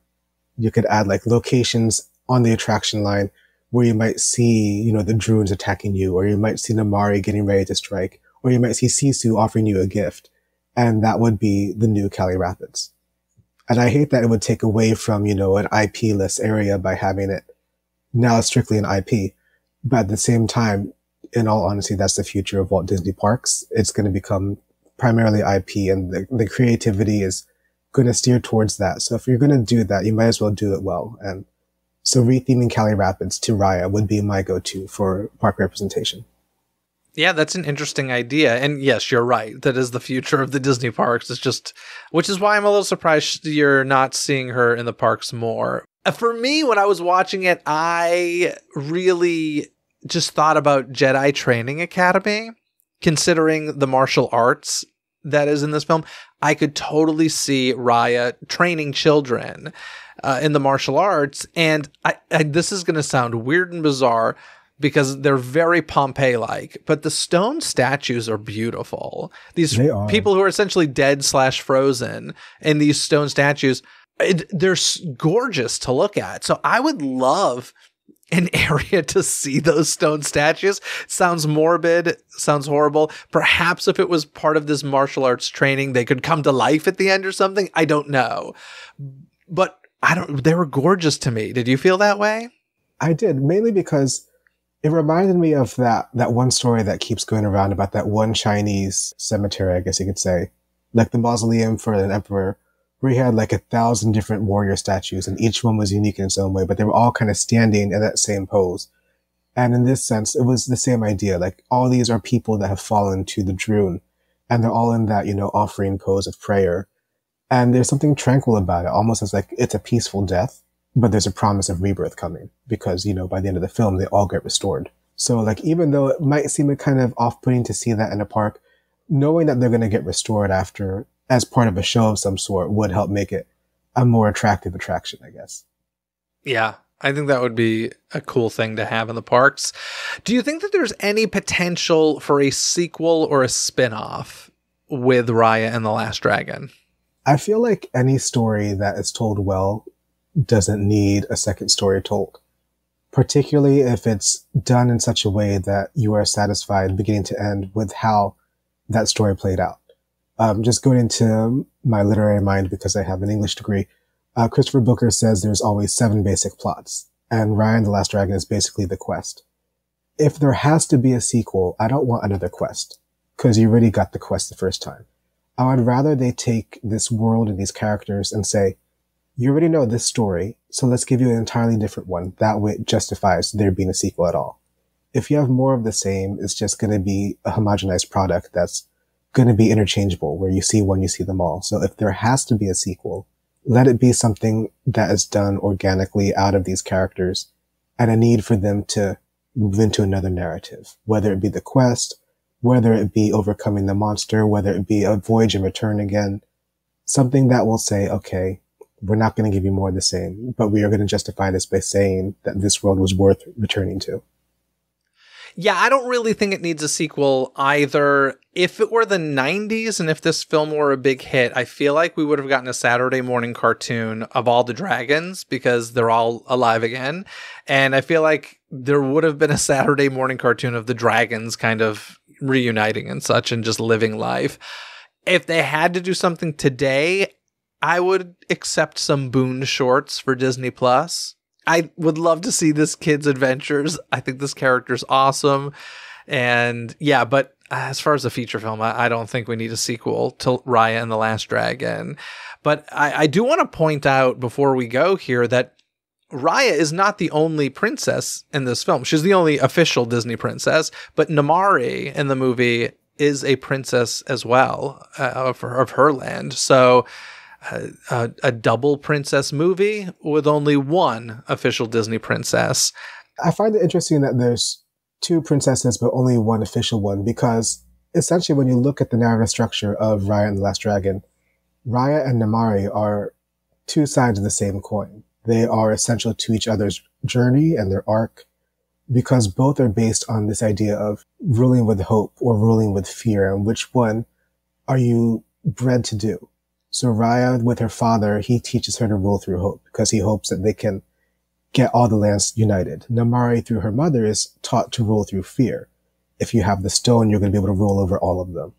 You could add like locations on the attraction line where you might see, the drones attacking you, or you might see Namari getting ready to strike, or you might see Sisu offering you a gift. And that would be the new Cali Rapids. And I hate that it would take away from, an IP-less area by having it now strictly an IP. But at the same time, in all honesty, that's the future of Walt Disney Parks. It's going to become primarily IP, and the creativity is going to steer towards that. So if you're going to do that, you might as well do it well. And so retheming Cali Rapids to Raya would be my go-to for park representation. Yeah, that's an interesting idea. And yes, you're right. That is the future of the Disney parks. It's just, which is why I'm a little surprised you're not seeing her in the parks more. For me, when I was watching it, I really just thought about Jedi Training Academy, considering the martial arts that is in this film. I could totally see Raya training children in the martial arts. And I this is going to sound weird and bizarre, because they're very Pompeii-like, but the stone statues are beautiful. These people who are essentially dead/frozen in these stone statues, they're gorgeous to look at. So I would love an area to see those stone statues. Sounds morbid, sounds horrible. Perhaps if it was part of this martial arts training, they could come to life at the end or something. I don't know. But they were gorgeous to me. Did you feel that way? I did, mainly because it reminded me of that one story that keeps going around about that one Chinese cemetery, I guess you could say, like the mausoleum for an emperor, where he had like 1,000 different warrior statues, and each one was unique in its own way, but they were all kind of standing in that same pose. And in this sense, it was the same idea. Like, all these are people that have fallen to the Droon, and they're all in that, offering pose of prayer. And there's something tranquil about it, almost as like it's a peaceful death, but there's a promise of rebirth coming, because, by the end of the film, they all get restored. So like, even though it might seem kind of off-putting to see that in a park, knowing that they're going to get restored after, as part of a show of some sort, would help make it a more attractive attraction, I guess. Yeah, I think that would be a cool thing to have in the parks. Do you think that there's any potential for a sequel or a spin-off with Raya and the Last Dragon? I feel like any story that is told well doesn't need a second story told, particularly if it's done in such a way that you are satisfied beginning to end with how that story played out. Just going into my literary mind, because I have an English degree, Christopher Booker says there's always 7 basic plots, and Raya and the Last Dragon is basically the quest. If there has to be a sequel, I don't want another quest, because you already got the quest the first time. I would rather they take this world and these characters and say, you already know this story, so let's give you an entirely different one. That way it justifies there being a sequel at all. If you have more of the same, it's just going to be a homogenized product that's going to be interchangeable, where you see one, you see them all. So if there has to be a sequel, let it be something that is done organically out of these characters and a need for them to move into another narrative, whether it be the quest, whether it be overcoming the monster, whether it be a voyage and return again, something that will say, okay, we're not going to give you more of the same, but we are going to justify this by saying that this world was worth returning to. Yeah, I don't really think it needs a sequel either. If it were the 90s and if this film were a big hit, I feel like we would have gotten a Saturday morning cartoon of all the dragons because they're all alive again. And I feel like there would have been a Saturday morning cartoon of the dragons kind of reuniting and such and just living life. If they had to do something today, I would accept some Boone shorts for Disney Plus. I would love to see this kid's adventures. I think this character's awesome. And yeah, but as far as a feature film, I don't think we need a sequel to Raya and the Last Dragon. But I do want to point out before we go here that Raya is not the only princess in this film. She's the only official Disney princess, but Namaari in the movie is a princess as well of her land. So a double princess movie with only one official Disney princess. I find it interesting that there's two princesses, but only one official one, because essentially when you look at the narrative structure of Raya and the Last Dragon, Raya and Namaari are two sides of the same coin. They are essential to each other's journey and their arc, because both are based on this idea of ruling with hope or ruling with fear, and which one are you bred to do? So Raya, with her father, he teaches her to rule through hope because he hopes that they can get all the lands united. Namaari, through her mother, is taught to rule through fear. If you have the stone, you're going to be able to rule over all of them.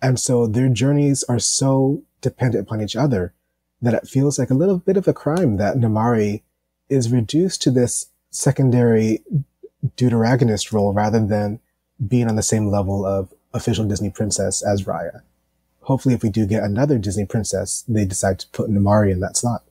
And so their journeys are so dependent upon each other that it feels like a little bit of a crime that Namaari is reduced to this secondary deuteragonist role rather than being on the same level of official Disney princess as Raya. Hopefully, if we do get another Disney princess, they decide to put Namaari in that slot.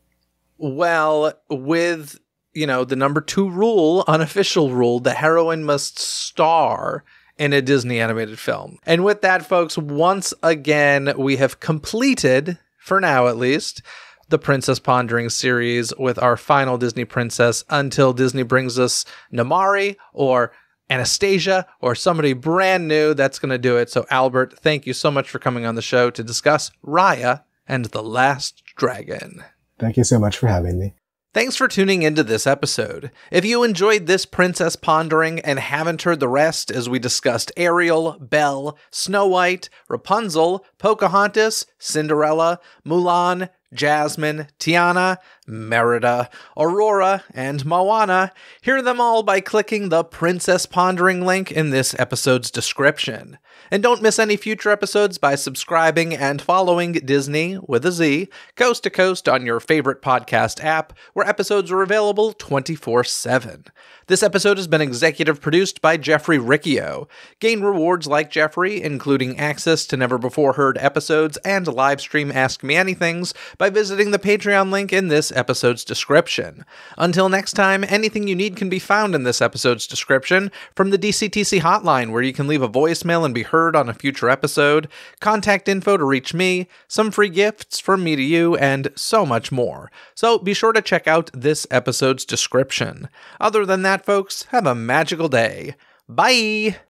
Well, with, the number 2 rule, unofficial rule, the heroine must star in a Disney animated film. And with that, folks, once again, we have completed, for now at least, the Princess Pondering series with our final Disney princess until Disney brings us Namaari or Anastasia or somebody brand new that's going to do it. So Albert, thank you so much for coming on the show to discuss Raya and the Last Dragon. Thank you so much for having me. Thanks for tuning into this episode. If you enjoyed this Princess Pondering and haven't heard the rest as we discussed Ariel, Belle, Snow White, Rapunzel, Pocahontas, Cinderella, Mulan, Jasmine, Tiana, Merida, Aurora, and Moana, hear them all by clicking the Princess Pondering link in this episode's description. And don't miss any future episodes by subscribing and following Dizney, with a Z, coast to coast on your favorite podcast app, where episodes are available 24/7. This episode has been executive produced by Jeffrey Riccio. Gain rewards like Jeffrey, including access to never-before-heard episodes and live stream Ask Me Anythings, by visiting the Patreon link in this episode's description. Until next time, anything you need can be found in this episode's description, from the DCTC hotline where you can leave a voicemail and be heard on a future episode, contact info to reach me, some free gifts from me to you, and so much more. So be sure to check out this episode's description. Other than that, folks, have a magical day. Bye!